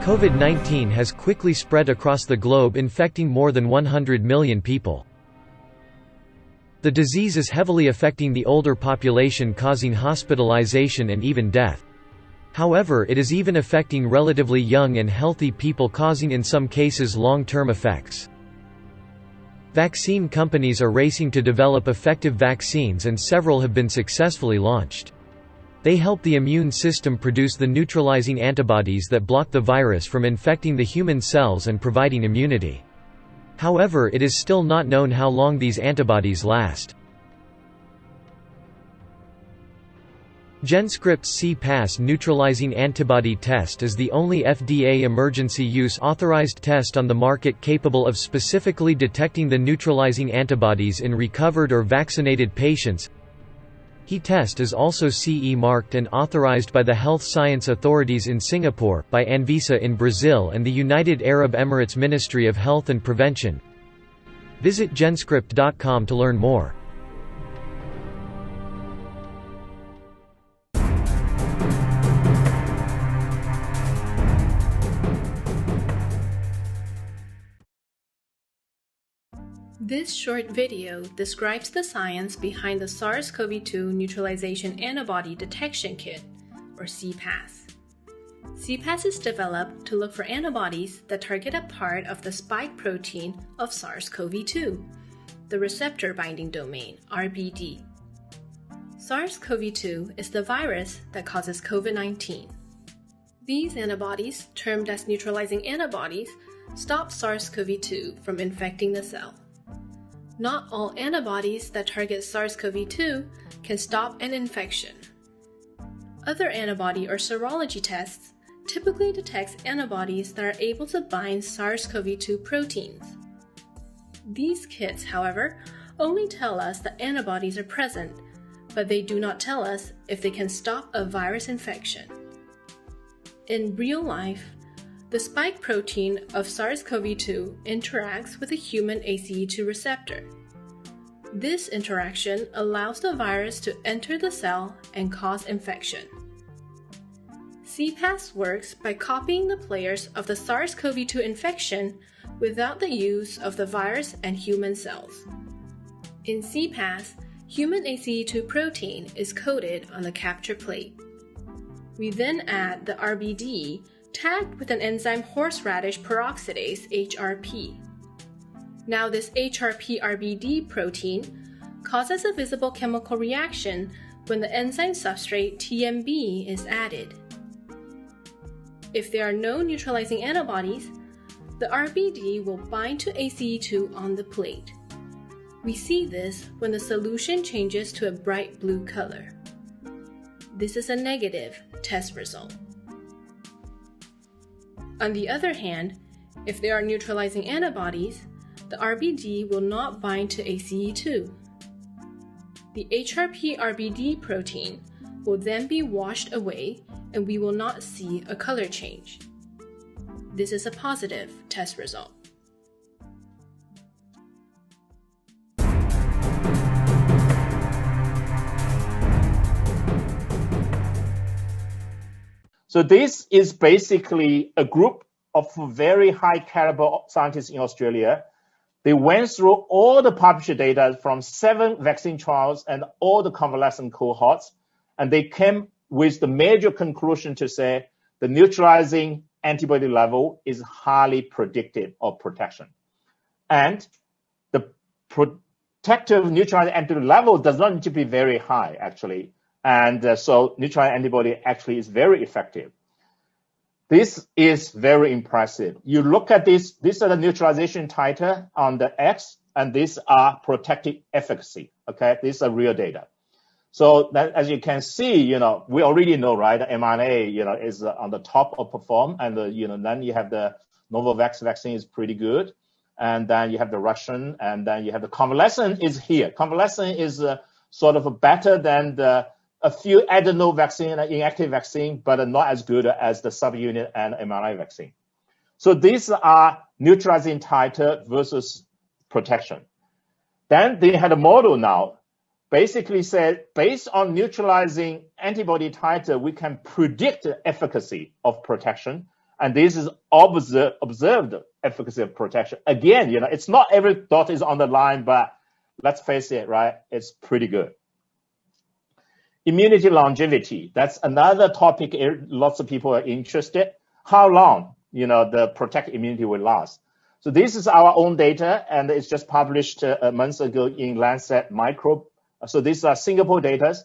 COVID-19 has quickly spread across the globe, infecting more than 100 million people. The disease is heavily affecting the older population, causing hospitalization and even death. However, it is even affecting relatively young and healthy people, causing in some cases long-term effects. Vaccine companies are racing to develop effective vaccines, and several have been successfully launched. They help the immune system produce the neutralizing antibodies that block the virus from infecting the human cells and providing immunity. However, it is still not known how long these antibodies last. GenScript's cPass neutralizing antibody test is the only FDA emergency use authorized test on the market capable of specifically detecting the neutralizing antibodies in recovered or vaccinated patients. The test is also CE marked and authorized by the health science authorities in Singapore, by Anvisa in Brazil, and the United Arab Emirates Ministry of Health and Prevention. Visit genscript.com to learn more. This short video describes the science behind the SARS-CoV-2 Neutralization Antibody Detection Kit, or cPass. cPass is developed to look for antibodies that target a part of the spike protein of SARS-CoV-2, the receptor binding domain, RBD. SARS-CoV-2 is the virus that causes COVID-19. These antibodies, termed as neutralizing antibodies, stop SARS-CoV-2 from infecting the cell. Not all antibodies that target SARS-CoV-2 can stop an infection. Other antibody or serology tests typically detect antibodies that are able to bind SARS-CoV-2 proteins. These kits, however, only tell us that antibodies are present, but they do not tell us if they can stop a virus infection. In real life, the spike protein of SARS-CoV-2 interacts with a human ACE2 receptor. This interaction allows the virus to enter the cell and cause infection. cPass works by copying the players of the SARS-CoV-2 infection without the use of the virus and human cells. In cPass, human ACE2 protein is coated on the capture plate. We then add the RBD tagged with an enzyme horseradish peroxidase HRP. Now this HRP-RBD protein causes a visible chemical reaction when the enzyme substrate TMB is added. If there are no neutralizing antibodies, the RBD will bind to ACE2 on the plate. We see this when the solution changes to a bright blue color. This is a negative test result. On the other hand, if there are neutralizing antibodies, the RBD will not bind to ACE2. The HRP-RBD protein will then be washed away and we will not see a color change. This is a positive test result. So this is basically a group of very high caliber scientists in Australia. They went through all the published data from 7 vaccine trials and all the convalescent cohorts, and they came with the major conclusion to say the neutralizing antibody level is highly predictive of protection. And the protective neutralizing antibody level does not need to be very high, actually. And so neutralizing antibody actually is very effective. This is very impressive. You look at this, these are the neutralization titer on the X, and these are protective efficacy, okay? These are real data. So that, as you can see, we already know, right, the mRNA, is on the top of perform, and, then you have the Novavax vaccine is pretty good. And then you have the Russian, and then you have the convalescent is here. Convalescent is sort of better than a few adeno vaccine, inactive vaccine, but not as good as the subunit and mRNA vaccine. So these are neutralizing titer versus protection. Then they had a model now, basically said, based on neutralizing antibody titer, we can predict the efficacy of protection. And this is observed efficacy of protection. Again, it's not every dot is on the line, but let's face it, right? It's pretty good. Immunity longevity. That's another topic lots of people are interested. How long, the protect immunity will last. So this is our own data, and it's just published months ago in Lancet Microbe. So these are Singapore data.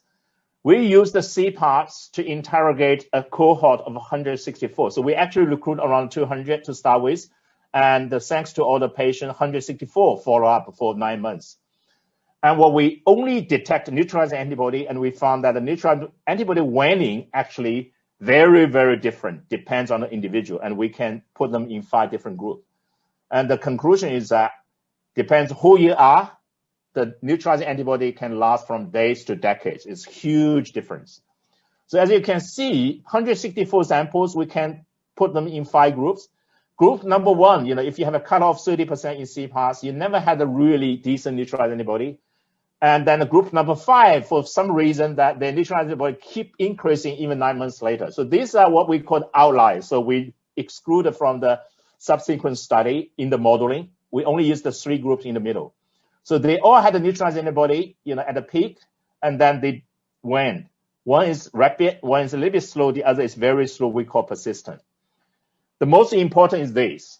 We use the cPass to interrogate a cohort of 164. So we actually recruit around 200 to start with. And thanks to all the patients, 164 follow up for 9 months. And what we only detect neutralizing antibody, and we found that the neutralizing antibody waning actually very, very different, depends on the individual. And we can put them in 5 different groups. And the conclusion is that depends who you are, the neutralizing antibody can last from days to decades. It's huge difference. So as you can see, 164 samples, we can put them in 5 groups. Group number 1, if you have a cutoff 30% in cPass, you never had a really decent neutralizing antibody. And then the group number 5, for some reason, that the neutralizing antibody keep increasing even 9 months later. So these are what we call outliers. So we excluded from the subsequent study in the modeling. We only use the 3 groups in the middle. So they all had a neutralizing antibody, at the peak, and then they waned. One is rapid, one is a little bit slow, the other is very slow, we call persistent. The most important is this.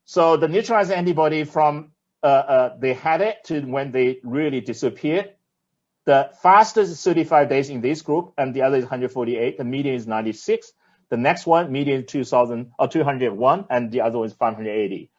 So the neutralizing antibody from they had it to when they really disappeared. The fastest is 35 days in this group, and the other is 148. The median is 96. The next one, median 201, and the other one is 580.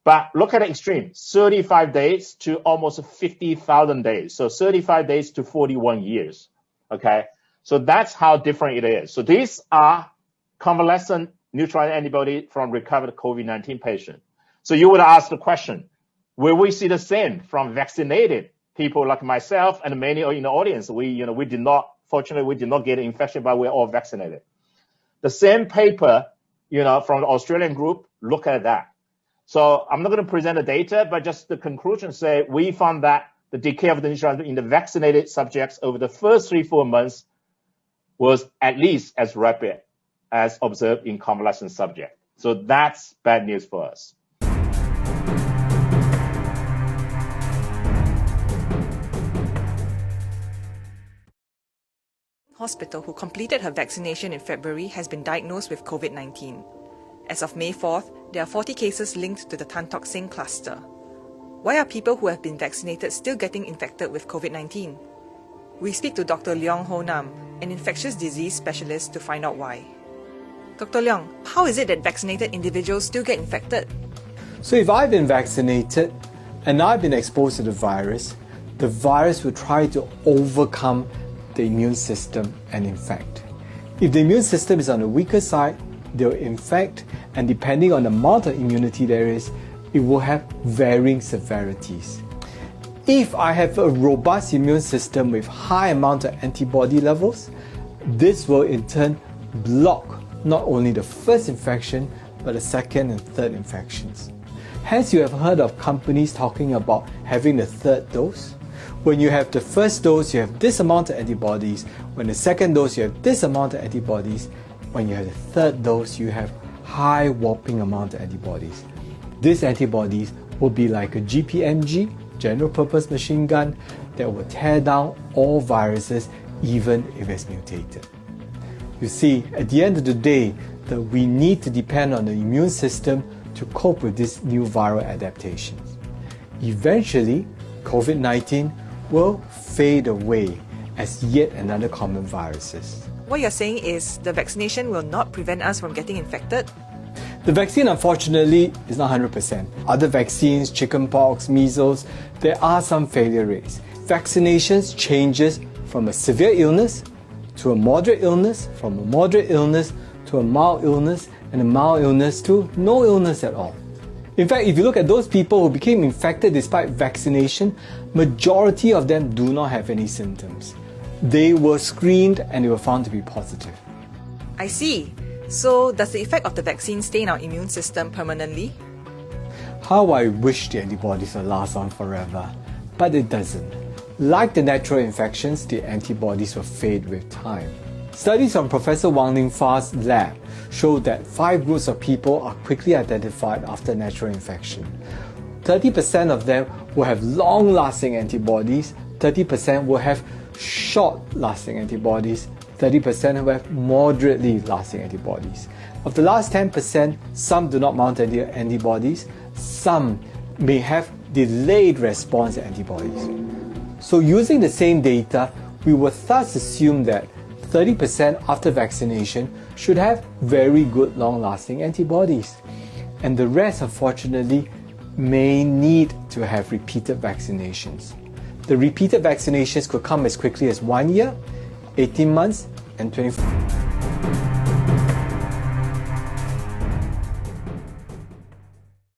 But look at the extreme, 35 days to almost 50,000 days. So 35 days to 41 years, okay? So that's how different it is. So these are convalescent neutralizing antibody from recovered COVID-19 patient. So you would ask the question, will we see the same from vaccinated people like myself and many in the audience? Fortunately, we did not get an infection, but we're all vaccinated. The same paper, from the Australian group, look at that. So I'm not going to present the data, but just the conclusion say we found that the decay of the neutralizing in the vaccinated subjects over the first 3-4 months was at least as rapid as observed in convalescent subjects. So that's bad news for us. Hospital who completed her vaccination in February has been diagnosed with COVID-19. As of May 4th, there are 40 cases linked to the Tan Tock Seng cluster. Why are people who have been vaccinated still getting infected with COVID-19? We speak to Dr. Leong Ho Nam, an infectious disease specialist, to find out why. Dr. Leong, how is it that vaccinated individuals still get infected? So if I've been vaccinated and I've been exposed to the virus will try to overcome the immune system and infect. If the immune system is on the weaker side, they'll infect, and depending on the amount of immunity there is, it will have varying severities. If I have a robust immune system with high amount of antibody levels, this will in turn block not only the first infection, but the second and third infections. Hence, you have heard of companies talking about having the 3rd dose. When you have the first dose, you have this amount of antibodies. When the second dose, you have this amount of antibodies. When you have the 3rd dose, you have high whopping amount of antibodies. These antibodies will be like a GPMG, general purpose machine gun, that will tear down all viruses, even if it's mutated. You see, at the end of the day, that we need to depend on the immune system to cope with these new viral adaptations. Eventually, COVID-19 will fade away as yet another common virus. What you're saying is the vaccination will not prevent us from getting infected? The vaccine, unfortunately, is not 100%. Other vaccines, chickenpox, measles, there are some failure rates. Vaccinations changes from a severe illness to a moderate illness, from a moderate illness to a mild illness, and a mild illness to no illness at all. In fact, if you look at those people who became infected despite vaccination, majority of them do not have any symptoms. They were screened and they were found to be positive. I see. So does the effect of the vaccine stay in our immune system permanently? How I wish the antibodies will last on forever, but it doesn't. Like the natural infections, the antibodies will fade with time. Studies from Professor Wang Lingfa's lab showed that 5 groups of people are quickly identified after natural infection. 30% of them will have long-lasting antibodies, 30% will have short-lasting antibodies, 30% will have moderately lasting antibodies. Of the last 10%, some do not mount any antibodies, some may have delayed response antibodies. So using the same data, we will thus assume that 30% after vaccination should have very good long-lasting antibodies. And the rest, unfortunately, may need to have repeated vaccinations. The repeated vaccinations could come as quickly as 1 year, 18 months, and 24